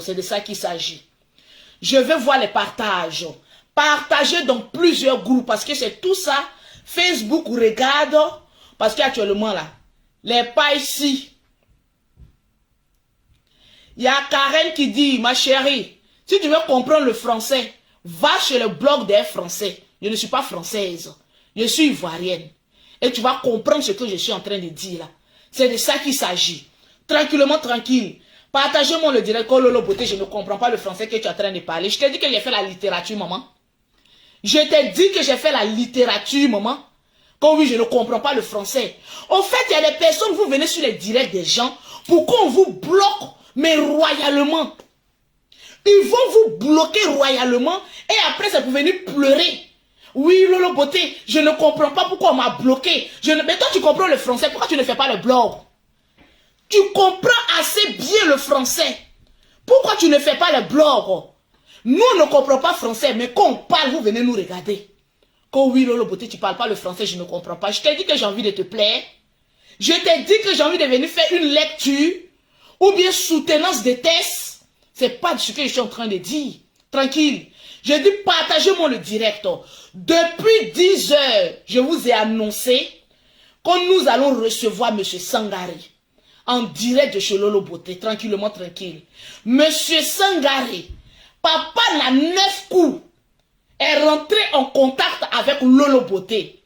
c'est de ça qu'il s'agit. Je vais voir les partages. Partagez dans plusieurs groupes parce que c'est tout ça. Facebook regarde parce qu'actuellement là, les pas ici. Il y a Karen qui dit, ma chérie, si tu veux comprendre le français, va chez le blog des Français. Je ne suis pas française, je suis ivoirienne. Et tu vas comprendre ce que je suis en train de dire là. C'est de ça qu'il s'agit. Tranquillement, tranquille. Partagez-moi le direct. Oh Lolo Beauté, je ne comprends pas le français que tu es en train de parler. Je t'ai dit que j'ai fait la littérature, maman. Je t'ai dit que j'ai fait la littérature, maman. Quand oui, je ne comprends pas le français. En fait, il y a des personnes, vous venez sur les directs des gens pour qu'on vous bloque, mais royalement. Ils vont vous bloquer royalement et après, c'est pour venir pleurer. Oui, Lolo Beauté, je ne comprends pas pourquoi on m'a bloqué. Mais toi, tu comprends le français, pourquoi tu ne fais pas le blog? Tu comprends assez bien le français. Pourquoi tu ne fais pas le blog? Nous, on ne comprend pas français, mais quand on parle, vous venez nous regarder. Quand oui, Lolo Beauté, tu ne parles pas le français, je ne comprends pas. Je t'ai dit que j'ai envie de te plaire. Je t'ai dit que j'ai envie de venir faire une lecture ou bien soutenance des tests. C'est pas ce que je suis en train de dire. Tranquille. Je dis partagez-moi le direct. Depuis 10 heures, je vous ai annoncé que nous allons recevoir M. Sangari en direct de chez Lolo Beauté. Tranquillement, tranquille. M. Sangari, papa n'a 9 coups, est rentré en contact avec Lolo Beauté.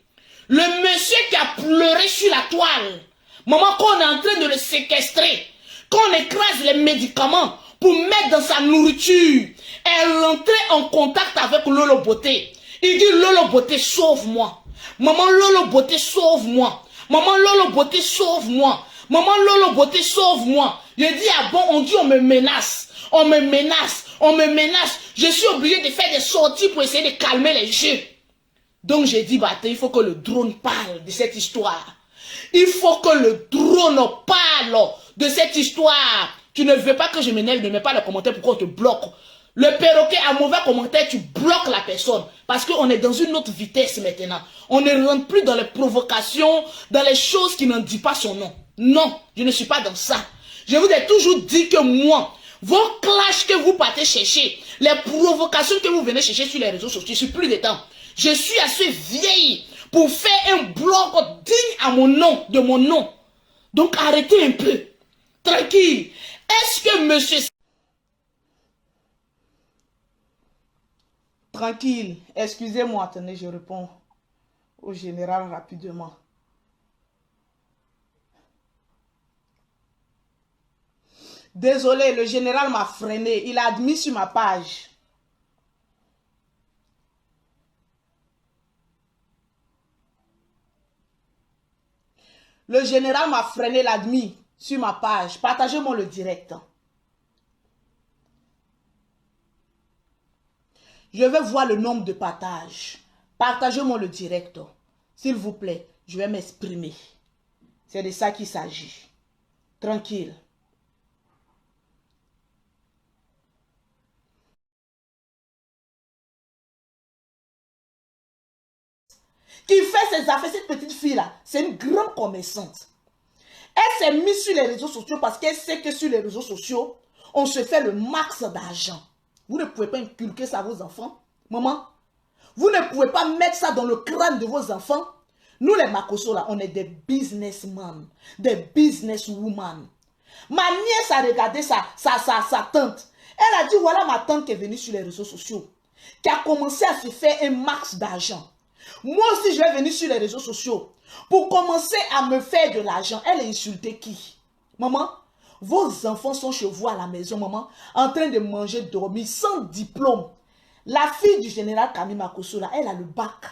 Le monsieur qui a pleuré sur la toile, maman, qu'on est en train de le séquestrer, qu'on écrase les médicaments pour mettre dans sa nourriture, est rentré en contact avec Lolo Beauté. Il dit, Lolo Beauté, sauve-moi. Maman, Lolo Beauté, sauve-moi. Maman, Lolo Beauté, sauve-moi. Maman, Lolo Beauté, sauve-moi. Je dis, ah bon, on dit, on me menace. On me menace. On me menace. Je suis obligé de faire des sorties pour essayer de calmer les jeux. Donc, j'ai dit, bah, il faut que le drone parle de cette histoire. Il faut que le drone parle de cette histoire. Tu ne veux pas que je m'énerve, ne mets pas le commentaire, pourquoi on te bloque. Le perroquet a mauvais commentaire, tu bloques la personne. Parce qu'on est dans une autre vitesse maintenant. On ne rentre plus dans les provocations, dans les choses qui n'en disent pas son nom. Non, je ne suis pas dans ça. Je vous ai toujours dit que moi, vos clashs que vous partez chercher, les provocations que vous venez chercher sur les réseaux sociaux, je suis plus de temps. Je suis assez vieille pour faire un blog digne à mon nom, de mon nom. Donc arrêtez un peu. Tranquille. Est-ce que monsieur... Tranquille. Excusez-moi, attendez, je réponds au général rapidement. Désolé, le général m'a freiné. Il a admis sur ma page. Le général m'a freiné, il a admis sur ma page. Partagez-moi le direct. Je vais voir le nombre de partages. Partagez-moi le direct. S'il vous plaît, je vais m'exprimer. C'est de ça qu'il s'agit. Tranquille. Qui fait ses affaires, cette petite fille-là, c'est une grande commerçante. Elle s'est mise sur les réseaux sociaux parce qu'elle sait que sur les réseaux sociaux, on se fait le max d'argent. Vous ne pouvez pas inculquer ça à vos enfants. Maman, vous ne pouvez pas mettre ça dans le crâne de vos enfants. Nous les Makosso là, on est des businessmen, des businesswomen. Ma nièce a regardé sa tante. Elle a dit, voilà ma tante qui est venue sur les réseaux sociaux, qui a commencé à se faire un max d'argent. Moi aussi, je vais venir sur les réseaux sociaux pour commencer à me faire de l'argent. Elle a insulté qui? Maman, vos enfants sont chez vous à la maison, maman, en train de manger, dormir, sans diplôme. La fille du général Kami Makosso, là, elle a le bac.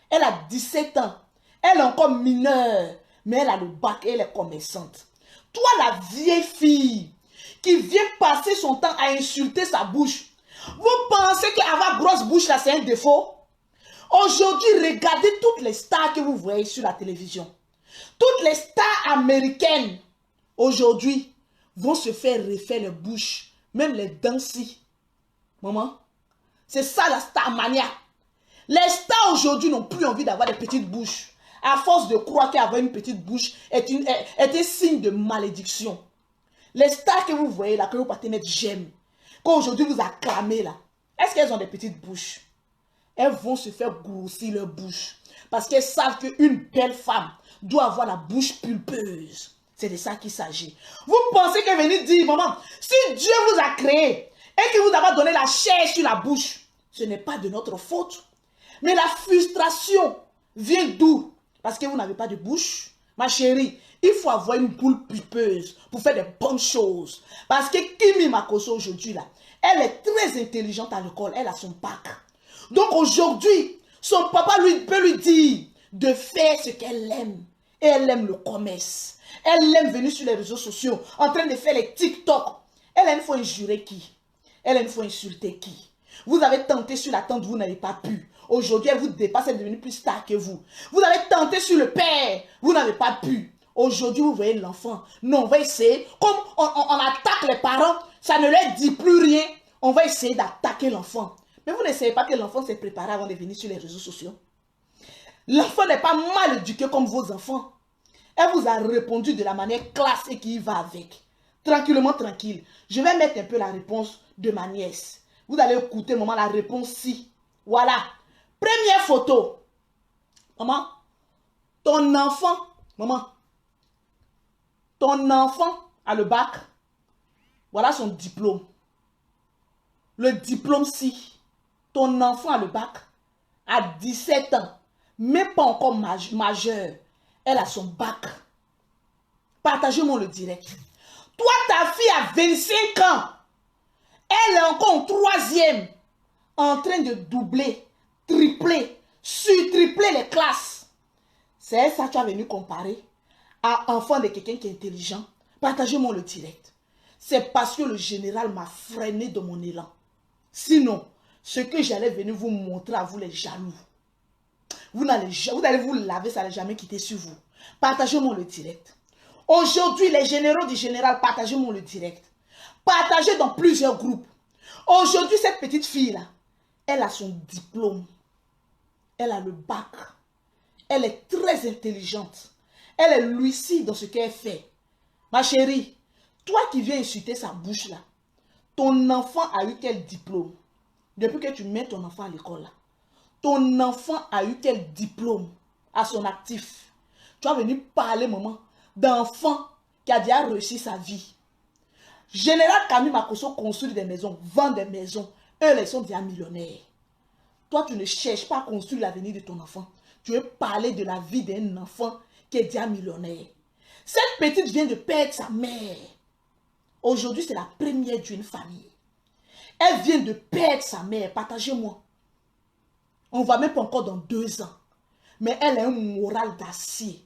Elle a 17 ans. Elle est encore mineure, mais elle a le bac et elle est commerçante. Toi, la vieille fille qui vient passer son temps à insulter sa bouche, vous pensez qu'avoir grosse bouche, là, c'est un défaut? Aujourd'hui, regardez toutes les stars que vous voyez sur la télévision. Toutes les stars américaines, aujourd'hui, vont se faire refaire les bouches. Même les dansis. Maman, c'est ça la star mania. Les stars aujourd'hui n'ont plus envie d'avoir des petites bouches. À force de croire qu'avoir une petite bouche est un signe de malédiction. Les stars que vous voyez là, que vous partez mettre j'aime. qu'aujourd'hui vous acclamez là, est-ce qu'elles ont des petites bouches? Elles vont se faire grossir leur bouche. Parce qu'elles savent qu'une belle femme doit avoir la bouche pulpeuse. C'est de ça qu'il s'agit. Vous pensez qu'elle venait dire, maman, si Dieu vous a créé et qu'il vous a donné la chair sur la bouche, ce n'est pas de notre faute. Mais la frustration vient d'où? Parce que vous n'avez pas de bouche. Ma chérie, il faut avoir une boule pulpeuse pour faire des bonnes choses. Parce que Kimi Makosso aujourd'hui là, elle est très intelligente à l'école, elle a son bac. Donc aujourd'hui, son papa peut lui dire de faire ce qu'elle aime. Et elle aime le commerce. Elle aime venir sur les réseaux sociaux, en train de faire les TikTok. Elle aime, il faut injurer qui? Elle aime, il faut insulter qui? Vous avez tenté sur la tante, vous n'avez pas pu. Aujourd'hui, elle vous dépasse, elle est devenue plus star que vous. Vous avez tenté sur le père, vous n'avez pas pu. Aujourd'hui, vous voyez l'enfant. Non, on va essayer. Comme on attaque les parents, ça ne leur dit plus rien. On va essayer d'attaquer l'enfant. Mais vous ne savez pas que l'enfant s'est préparé avant de venir sur les réseaux sociaux. L'enfant n'est pas mal éduqué comme vos enfants. Elle vous a répondu de la manière classe et qui va avec. Tranquillement, tranquille. Je vais mettre un peu la réponse de ma nièce. Vous allez écouter, maman, la réponse si. Voilà. Première photo. Maman, ton enfant, maman, ton enfant a le bac. Voilà son diplôme. Le diplôme si. Ton enfant a le bac. À 17 ans. Même pas encore majeur. Elle a son bac. Partagez-moi le direct. Toi, ta fille a 25 ans. Elle est encore en troisième. En train de doubler, tripler, surtripler les classes. C'est ça que tu as venu comparer à enfant de quelqu'un qui est intelligent. Partagez-moi le direct. C'est parce que le général m'a freiné de mon élan. Sinon, ce que j'allais venir vous montrer à vous les jaloux, vous allez vous laver, ça n'allait jamais quitter sur vous. Partagez-moi le direct. Aujourd'hui, les généraux du général, partagez-moi le direct. Partagez dans plusieurs groupes. Aujourd'hui, cette petite fille-là, elle a son diplôme. Elle a le bac. Elle est très intelligente. Elle est lucide dans ce qu'elle fait. Ma chérie, toi qui viens insulter sa bouche là, ton enfant a eu quel diplôme? Depuis que tu mets ton enfant à l'école là, ton enfant a eu quel diplôme à son actif? Tu vas venir parler, maman, d'enfant qui a déjà réussi sa vie. Général Camille Makosso construit des maisons, vend des maisons. Eux, ils sont déjà millionnaires. Toi, tu ne cherches pas à construire l'avenir de ton enfant. Tu veux parler de la vie d'un enfant qui est déjà millionnaire. Cette petite vient de perdre sa mère. Aujourd'hui, c'est la première d'une famille. Elle vient de perdre sa mère. Partagez-moi. On ne va même pas encore dans 2 ans. Mais elle a un moral d'acier.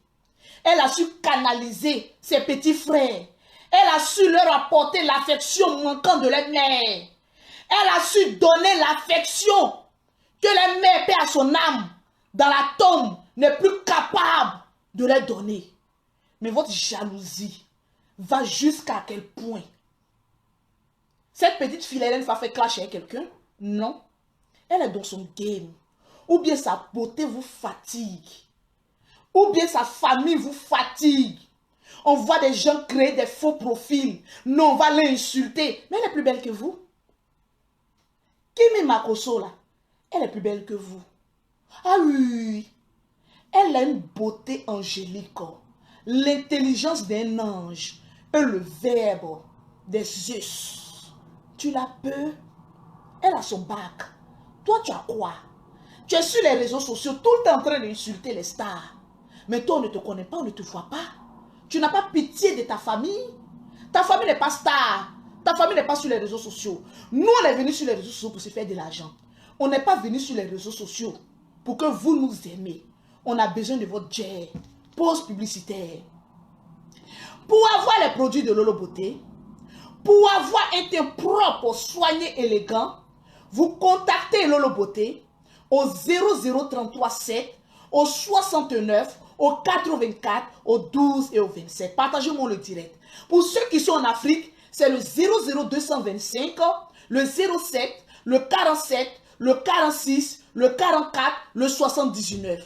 Elle a su canaliser ses petits frères. Elle a su leur apporter l'affection manquante de leur mère. Elle a su donner l'affection que la mère, paix à son âme, dans la tombe, n'est plus capable de leur donner. Mais votre jalousie va jusqu'à quel point? Cette petite fille, elle va faire clash avec quelqu'un? Non. Elle est dans son game. Ou bien sa beauté vous fatigue. Ou bien sa famille vous fatigue. On voit des gens créer des faux profils. Non, on va l'insulter. Mais elle est plus belle que vous. Kimi Makosso, là, elle est plus belle que vous. Ah oui, elle a une beauté angélique. L'intelligence d'un ange. Et le verbe des Zeus. Tu la peux? Elle a son bac. Toi, tu as quoi? Tu es sur les réseaux sociaux tout le temps en train d'insulter les stars. Mais toi, on ne te connaît pas, on ne te voit pas. Tu n'as pas pitié de ta famille. Ta famille n'est pas star. Ta famille n'est pas sur les réseaux sociaux. Nous, on est venus sur les réseaux sociaux pour se faire de l'argent. On n'est pas venu sur les réseaux sociaux pour que vous nous aimez. On a besoin de votre jet. Pause publicitaire. Pour avoir les produits de Lolo Beauté, pour avoir un teint propre, soigné, élégant, vous contactez Lolo Beauté au 00337, au 69, au 84, au 12 et au 27. Partagez-moi le direct. Pour ceux qui sont en Afrique, c'est le 00225, le 07, le 47, le 46, le 44, le 79.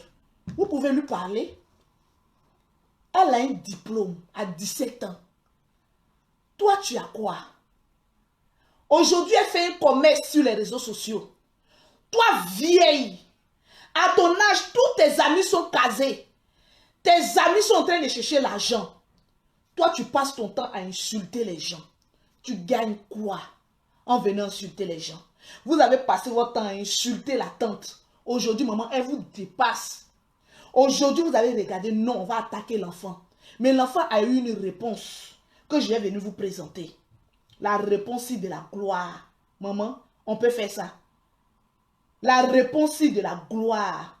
Vous pouvez lui parler. Elle a un diplôme à 17 ans. Toi, tu as quoi? Aujourd'hui, elle fait un commerce sur les réseaux sociaux. Toi, vieille, à ton âge, tous tes amis sont casés. Tes amis sont en train de chercher l'argent. Toi, tu passes ton temps à insulter les gens. Tu gagnes quoi en venant insulter les gens? Vous avez passé votre temps à insulter la tante. Aujourd'hui, maman, elle vous dépasse. Aujourd'hui, vous avez regardé, non, on va attaquer l'enfant. Mais l'enfant a eu une réponse que je vais venir vous présenter. La réponse de la gloire. Maman, on peut faire ça. La réponse de la gloire.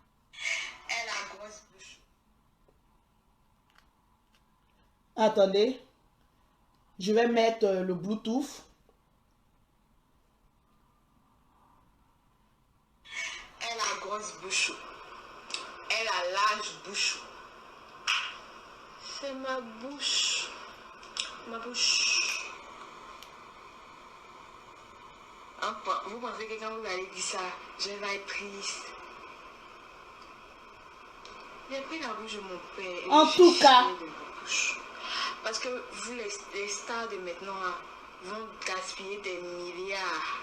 Elle a grosse bouche. Attendez. Je vais mettre le Bluetooth. Elle a grosse bouche. Elle a large bouche. C'est ma bouche. Ma bouche. Vous pensez que quand vous allez dire ça, je vais être triste. J'ai pris la bouche de mon père. En tout cas. Parce que vous, les stars de maintenant, vont gaspiller des milliards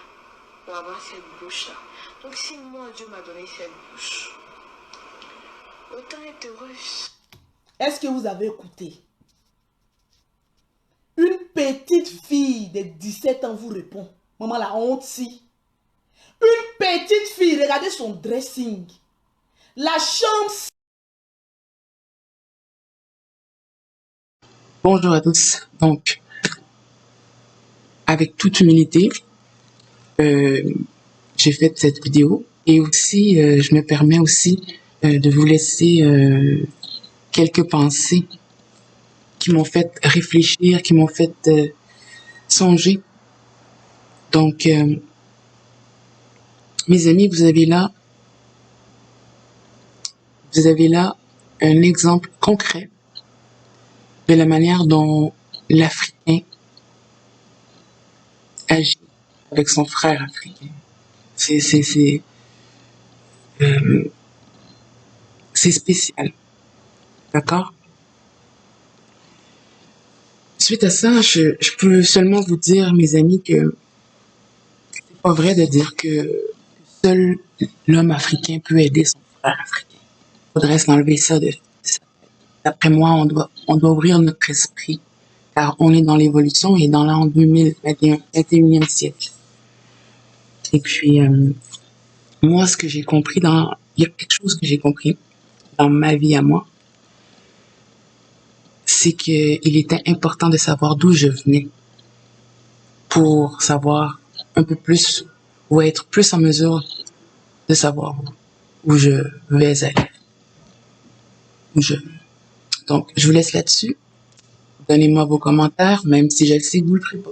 pour avoir cette bouche-là. Donc si moi, Dieu m'a donné cette bouche, autant être heureuse. Est-ce que vous avez écouté? Une petite fille de 17 ans vous répond. Maman, la honte si. Une petite fille, regardez son dressing. La chambre. Bonjour à tous. Donc, avec toute humilité, j'ai fait cette vidéo et aussi, je me permets aussi de vous laisser quelques pensées qui m'ont fait réfléchir, qui m'ont fait songer. Donc, mes amis, vous avez là un exemple concret de la manière dont l'Africain agit avec son frère africain. Euh, c'est spécial, d'accord? Suite à ça, je peux seulement vous dire, mes amis, que c'est pas vrai de dire que seul l'homme africain peut aider son frère africain. Il faudrait s'enlever ça de ça. D'après moi, on doit ouvrir notre esprit, car on est dans l'évolution et dans l'an 2021, 21e siècle. Et puis, moi, ce que j'ai compris il y a quelque chose que j'ai compris dans ma vie à moi, c'est qu'il était important de savoir d'où je venais pour savoir un peu plus ou être plus en mesure de savoir où je vais aller. Où je... Donc, je vous laisse là-dessus. Donnez-moi vos commentaires, même si je le sais que vous le ferez pas.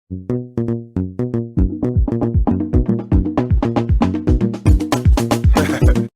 Thank you.